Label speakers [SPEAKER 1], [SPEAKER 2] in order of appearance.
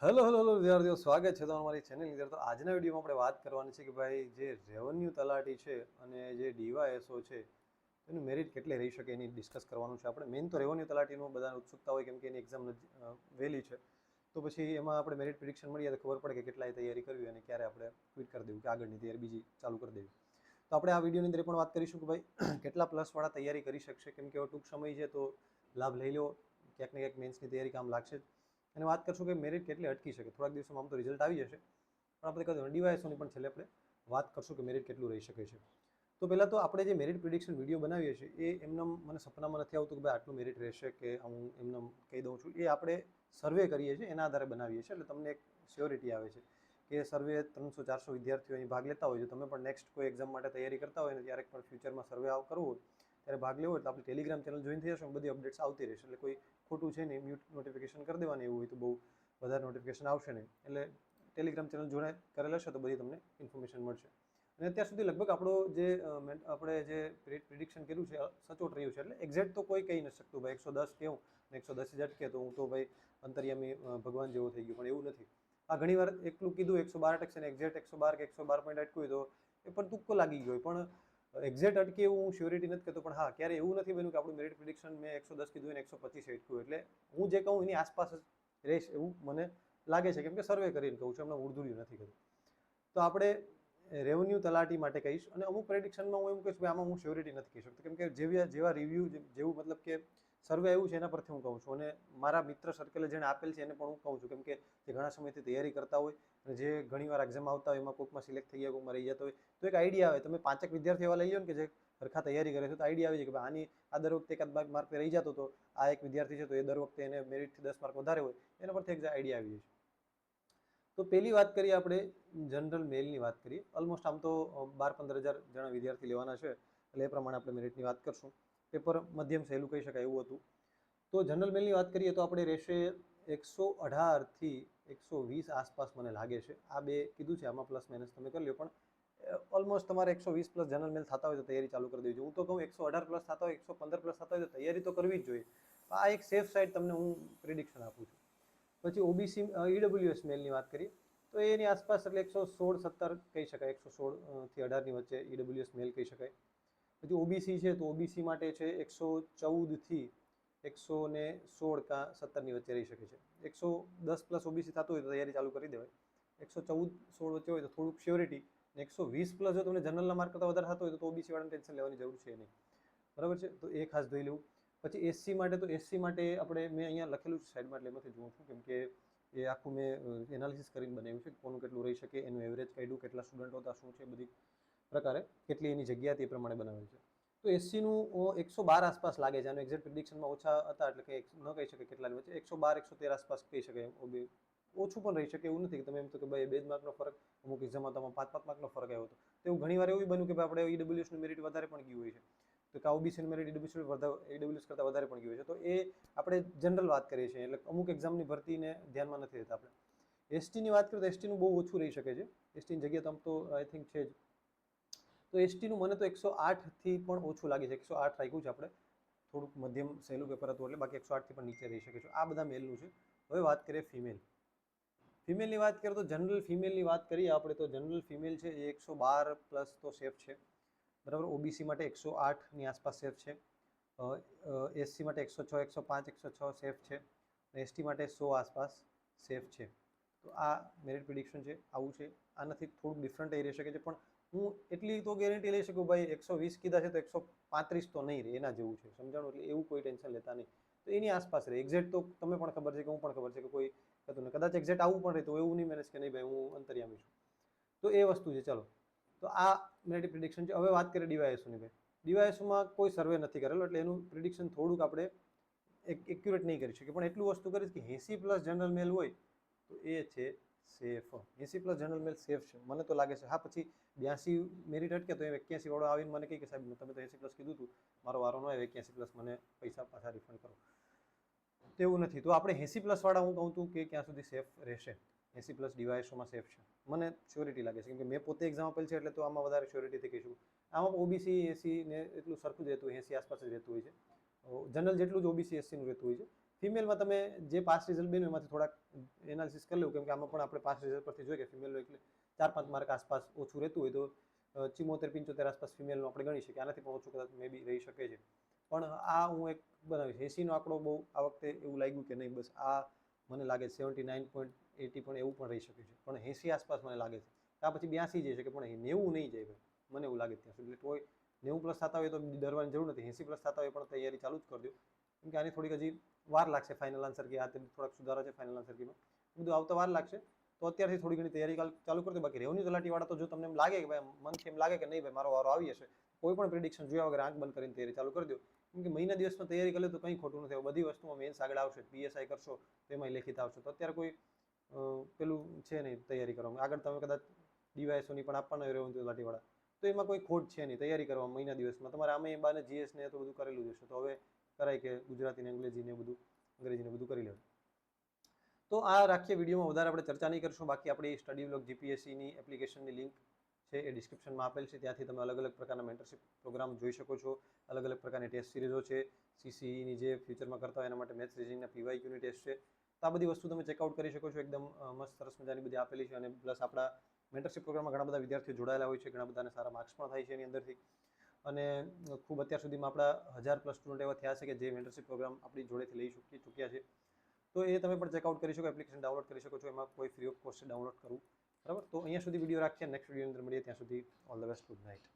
[SPEAKER 1] Hello વિદ્યાર્થીઓ, સ્વાગત છે તમારી ચેનલની અંદર. તો આજના વિડીયોમાં આપણે વાત કરવાની છે કે ભાઈ જે રેવન્યુ તલાટી છે અને જે ડીવાયએસઓ છે એનું મેરિટ કેટલે રહી શકે એની ડિસ્કસ કરવાનું છે આપણે. મેઇન તો રેવન્યુ તલાટીનું બધાને ઉત્સુકતા હોય કેમ કે એની એક્ઝામ વહેલી છે, તો પછી એમાં આપણે મેરિટ પ્રિડિક્શન મળીએ તો ખબર પડે કે કેટલાય તૈયારી કરવી અને ક્યારે આપણે ક્વિટ કરી દેવું કે આગળની તૈયારી બીજી ચાલુ કરી દેવી. તો આપણે આ વિડીયોની અંદર પણ વાત કરીશું કે ભાઈ કેટલા પ્લસવાળા તૈયારી કરી શકશે, કેમ કે ટૂંક સમય છે તો લાભ લઈ લો, ક્યાંક ને ક્યાંક મેન્સની તૈયારી કામ લાગશે જ. અને વાત કરશું કે મેરિટ કેટલી અટકી શકે. થોડાક દિવસોમાં આમ તો રિઝલ્ટ આવી જશે, પણ આપણે કહ્યું ડીવાયએસઓની પણ છેલ્લે આપણે વાત કરશું કે મેરિટ કેટલું રહી શકે છે. તો પહેલાં તો આપણે જે મેરિટ પ્રિડિક્શન વિડીયો બનાવીએ છીએ એ એમને મને સપનામાં નથી આવતું કે ભાઈ આટલું મેરિટ રહેશે કે હું એમને કહી દઉં છું. એ આપણે સર્વે કરીએ છીએ, એના આધારે બનાવીએ છીએ. એટલે તમને એક સ્યોરિટી આવે છે કે સર્વે 300-400 વિદ્યાર્થીઓ અહીં ભાગ લેતા હોય છે. તમે પણ નેક્સ્ટ કોઈ એક્ઝામ માટે તૈયારી કરતા હોય ને ક્યારેક પણ ફ્યુચરમાં સર્વે કરવું હોય ત્યારે ભાગ લેવો હોય તો આપણી ટેલિગ્રામ ચેનલ જોઈન થઈ જશો, બધી અપડેટ્સ આવતી રહેશે. એટલે કોઈ ખોટું છે નહીં, મ્યુટ નોટિફિકેશન કરી દેવાની, એવું હોય તો બહુ વધારે નોટિફિકેશન આવશે નહીં. એટલે ટેલિગ્રામ ચેનલ જોડે કરેલા હશે તો બધી તમને ઇન્ફોર્મેશન મળશે. અને અત્યાર સુધી લગભગ આપણે જે પ્રિડિક્શન કર્યું છે સચોટ રહ્યું છે. એટલે એક્ઝેક્ટ તો કોઈ કહી નથી શકતું ભાઈ 110 કેવું ને 110 જ અટકે તો હું તો ભાઈ અંતર્યામી ભગવાન જેવો થઈ ગયો, પણ એવું નથી. આ ઘણીવાર એકલું કીધું 112 અટકશે ને એક્ઝેક્ટ 112 કે 112 અટક્યું તો એ પણ તુક્કો લાગી ગયો, પણ એક્ઝેક્ટ અટકે એવું હું શ્યોરિટી નથી કહેતો. પણ હા, ક્યારે એવું નથી બન્યું કે આપણું મેરિટ પ્રિડિક્શન મેં 110 કીધું અને 125 અટક્યું. એટલે હું જે કહું એની આસપાસ જ રહીશ એવું મને લાગે છે, કેમ કે સર્વે કરીને કહું છું, એમને ઉર્ધુર્યું નથી કહેતું. તો આપણે રેવન્યુ તલાટી માટે કહીશ. અને અમુક પ્રેડિક્શનમાં હું એમ કહીશ કે આમાં હું શ્યોરિટી નથી કહી શકતો, કેમ કે જેવા રિવ્યૂ જેવું મતલબ કે સર્વે આવ્યું છે એના પરથી હું કહું છું. અને મારા મિત્ર સર્કલે જેણે આપેલ છે એને પણ હું કહું છું, કેમ કે જે ઘણા સમયથી તૈયારી કરતા હોય અને જે ઘણીવાર એક્ઝામ આવતા હોય એમાં કોઈકમાં સિલેક્ટ થઈ ગયા, કોઈકમાં રહી જતા હોય, તો એક આઈડિયા આવે. તમે 5 વિદ્યાર્થી એવા લઈ લો ને કે જે સરખા તૈયારી કરે છે, તો આઈડિયા આવે છે કે ભાઈ આ દર વખતે એકાદ માર્ક રહી જતો, તો આ એક વિદ્યાર્થી છે તો એ દર વખતે એને મેરિટથી 10 માર્ક વધારે હોય, એના પરથી એક આઈડિયા આવી જાય છે. તો પહેલી વાત કરીએ આપણે જનરલ મેલની વાત કરીએ. ઓલમોસ્ટ આમ તો 12-15 હજાર જણા વિદ્યાર્થી લેવાના છે, એટલે એ પ્રમાણે આપણે મેરિટની વાત કરશું. પેપર મધ્યમ સહેલું કહી શકાય એવું હતું. તો જનરલ મેલની વાત કરીએ તો આપણે રહેશે 118થી 120 આસપાસ મને લાગે છે. આ બે કીધું છે, આમાં પ્લસ માઇનસ તમે કરી લો, પણ ઓલમોસ્ટ તમારે 120 પ્લસ જનરલ મેલ થતા હોય તો તૈયારી ચાલુ કરી દેવી જોઈએ. હું તો કહું 118 પ્લસ થતા હોય, 115 પ્લસ થતા હોય તો તૈયારી તો કરવી જ જોઈએ. આ એક સેફ સાઇડ તમને હું પ્રિડિક્શન આપું છું. પછી ઓબીસી ઈડબ્લ્યુએસ મેલની વાત કરીએ તો એની આસપાસ એટલે 116-17 કહી શકાય, 116થી 18ની વચ્ચે ઈડબ્લ્યુએસ મેલ કહી શકાય. પછી ઓબીસી છે તો ઓબીસી માટે છે 114થી 116 કાં 17ની વચ્ચે રહી શકે છે. 110 પ્લસ ઓબીસી થતું હોય તો તૈયારી ચાલુ કરી દેવાય. 114-16 વચ્ચે હોય તો થોડુંક શ્યોરિટી. 120 પ્લસ જો તમને જનરલના માર્ક કરતાં વધારે થતો હોય તો ઓબીસી વાળાને ટેન્શન લેવાની જરૂર છે નહીં. બરાબર છે, તો એ ખાસ જોઈ લેવું. પછી એસસી માટે આપણે મેં અહીંયા લખેલું છે સાઈડમાં, એટલે એમાંથી જોઉં છું, કેમ કે એ આખું મેં એનાલિસિસ કરીને બનાવ્યું છે. કોનું કેટલું રહી શકે, એનું એવરેજ કાઢ્યું, કેટલા સ્ટુડન્ટો હતા, શું છે, બધી પ્રકારે કેટલી એની જગ્યા હતી એ પ્રમાણે બનાવેલ છે. તો એસસીનું 112 આસપાસ લાગે છે. અને એક્ઝેક્ટ પ્રિડિક્શનમાં ઓછા હતા એટલે કંઈ ન કહી શકે કેટલાની વચ્ચે. 112-113 આસપાસ કહી શકાય. ઓછું પણ રહી શકે, એવું નથી કે તમે એમ તો કે ભાઈ 2 માર્કનો ફરક, અમુક એક્ઝામમાં તો 5-5 માર્કનો ફરક આવ્યો હતો. તો એવું ઘણીવાર એવું બન્યું કે ભાઈ આપણે ઈડબ્લ્યુએસનું મેરિટ વધારે પણ ગયું હોય છે, તો કે ઓબીસીનું મેરિટ ઈડબ્લ્યુએસ કરતાં વધારે પણ ગયું હોય છે. તો એ આપણે જનરલ વાત કરીએ છીએ, એટલે અમુક એક્ઝામની ભરતીને ધ્યાનમાં નથી લેતા આપણે. એસટીની વાત કરીએ તો એસટીનું બહુ ઓછું રહી શકે છે. એસટીની જગ્યા તો આમ તો આઈ થિંક છે જ. તો એસટીનું મને તો 108થી પણ ઓછું લાગે છે. 108 રાખ્યું છે આપણે, થોડુંક મધ્યમ સહેલું પેપર હતું એટલે. બાકી 108થી પણ નીચે રહી શકે છે. આ બધા મેલનું છે. હવે વાત કરીએ ફિમેલની વાત કરીએ તો જનરલ ફિમેલની વાત કરીએ આપણે તો જનરલ ફિમેલ છે એ 112 પ્લસ તો સેફ છે. બરાબર. ઓબીસી માટે 108ની આસપાસ સેફ છે. એસસી માટે 106, 105, 106 સેફ છે. એસટી માટે 100 આસપાસ સેફ છે. તો આ મેરિટ પ્રિડિક્શન છે, આવું છે. આનાથી થોડુંક ડિફરન્ટ એ રહી શકે છે, પણ હું એટલી તો ગેરંટી લઈ શકું ભાઈ 120 કીધા છે તો 135 તો નહીં રહે, એના જેવું છે, સમજાણું? એટલે એવું કોઈ ટેન્શન લેતા નહીં. તો એની આસપાસ રહે. એક્ઝેક્ટ તો તમે પણ ખબર છે કે હું પણ ખબર છે કે કોઈ કહેતું નહીં. કદાચ એક્ઝેક્ટ આવું પણ રહે તો એવું નહીં મેનેજ કે નહીં ભાઈ હું અંતર્યામી છું. તો એ વસ્તુ છે. ચલો, તો આ મેરિટ પ્રિડિક્શન છે. હવે વાત કરીએ ડીવાયએસઓની. ભાઈ ડીવાયએસઓમાં કોઈ સર્વે નથી કરેલો, એટલે એનું પ્રિડિક્શન થોડુંક આપણે એક્યુરેટ નહીં કરી શકીએ. પણ એટલું વસ્તુ કરીશ કે 80 પ્લસ જનરલ મેલ હોય તો એ છે સેફ. 80 પ્લસ જનરલ મેલ સેફ છે મને તો લાગે છે. હા, પછી 82 મેરિટ અટકે તો એ 81 વાળો આવીને મને કહે કે સાહેબ તમે તો 80 પ્લસ કીધું હતું, મારો વારો ન આવે, 81 પ્લસ મને પૈસા પાછા રિફંડ કરો. તો એવું નથી. તો આપણે 80 પ્લસ વાળા હું કહું છું કે ક્યાં સુધી સેફ રહેશે. 80 પ્લસ ડીવાયએસઓમાં સેફ છે મને શ્યોરિટી લાગે છે, કેમ કે મેં પોતે એક્ઝામ આપેલ છે, એટલે તો આમાં વધારે શ્યોરિટીથી કહીશું. આમાં ઓબીસી એસી ને એટલું સરખું જ રહેતું હોય, 80 આસપાસ જ રહેતું હોય છે. જનરલ જેટલું જ ઓબીસી એસસીનું રહેતું હોય છે. ફિમેલમાં તમે જે પાસ રિઝલ્ટ બન્યું એમાંથી થોડાક એનાલિસિસ કરી લેવું, કેમ કે આમાં પણ આપણે પાસ રિઝલ્ટ પરથી જોઈએ કે ફિમેલનું એટલે 4-5 માર્ક આસપાસ ઓછું રહેતું હોય તો 74-75 આસપાસ ફિમેલનું આપણે ગણી શકીએ. આનાથી પણ ઓછું કદાચ મે બી રહી શકે છે. પણ આ હું એક બનાવીશ 80નો આંકડો બહુ આ વખતે એવું લાગ્યું કે નહીં, બસ આ મને લાગે 79.80 પણ એવું પણ રહી શકે છે, પણ 80 આસપાસ મને લાગે છે. આ પછી 82 જઈ શકે પણ 90 નહીં જાય ભાઈ, મને એવું લાગે ત્યાં સુધી. એટલે કોઈ 90+ થતા હોય તો ડરવાની જરૂર નથી, 80+ થતા હોય પણ તૈયારી ચાલુ જ કરી દો, કેમ કે આની થોડીક હજી વાર લાગશે. ફાઇનલ આન્સર કે આ થોડાક સુધારા છે ફાઇનલ આન્સર કીમાં, બધું આવતા વાર લાગશે. તો અત્યારથી થોડી ઘણી તૈયારી ચાલુ કરી દો. બાકી રેવન્યુ તલાટીવાળા તો જો તમને એમ લાગે કે ભાઈ મનથી એમ લાગે કે નહીં ભાઈ મારો વારો આવી જશે, કોઈ પણ પ્રિડિક્શન જોયા વગર આંખ બંધ કરીને તૈયારી ચાલુ કરી દો, કેમ કે મહિના દિવસમાં તૈયારી કરી લો તો કંઈ ખોટું નથી. બધી વસ્તુમાં મેન્સ આગળ આવશે, પીએસઆઈ કરશો તો એમાં લેખિત આવશે. તો અત્યારે કોઈ પેલું છે નહીં તૈયારી કરવામાં. આગળ તમે કદાચ ડીવાયએસઓની પણ આપવાના હોય રેવન્યુ તલાટીવાળા, તો એમાં કોઈ ખોટ છે નહીં તૈયારી કરવામાં મહિના દિવસમાં. તમારે આમે એ બાને જીએસ ને તો બધું કરેલું જ હશે, તો હવે કરાય કે ગુજરાતી ને અંગ્રેજીને બધું કરી લેવું. તો આ રાખીએ વિડીયોમાં વધારે આપણે ચર્ચા નહીં કરશું. બાકી આપણી સ્ટડી બ્લોક જીપીએસસીની એપ્લિકેશનની લિંક છે એ ડિસ્ક્રિપ્શનમાં આપેલ છે, ત્યાંથી તમે અલગ અલગ પ્રકારના મેન્ટરશિપ પ્રોગ્રામ જોઈ શકો છો. અલગ અલગ પ્રકારની ટેસ્ટ સિરીઝો છે, સીસીઈની જે ફ્યુચરમાં કરતા હોય એના માટે મેથ્સ રીઝનિંગના પીવાયક્યુની ટેસ્ટ છે. તો આ બધી વસ્તુ તમે ચેકઆઉટ કરી શકો છો. એકદમ મસ્ત સરસ મજાની બધી આપેલી છે. અને પ્લસ આપણા મેન્ટરશિપ પ્રોગ્રામમાં ઘણા બધા વિદ્યાર્થીઓ જોડાયેલા હોય છે, ઘણા બધાને સારા માર્ક્સ પણ થાય છે એની અંદરથી. અને ખૂબ અત્યાર સુધીમાં આપણા 1000+ સ્ટુડન્ટ એવા થયા છે કે જે મેન્ટરશિપ પ્રોગ્રામ આપણી જોડેથી લઈ ચૂક્યા છે. તો એ તમે પણ ચેકઆઉટ કરી શકો, એપ્લિકેશન ડાઉનલોડ કરી શકો છો. એમાં કોઈ ફ્રી ઓફ કોસ્ટ ડાઉનલોડ કરવું, બરાબર. તો અહીંયા સુધી વિડીયો રાખીએ, નેક્સ્ટ વિડીયોની અંદર મળીએ. ત્યાં સુધી all the best, good night.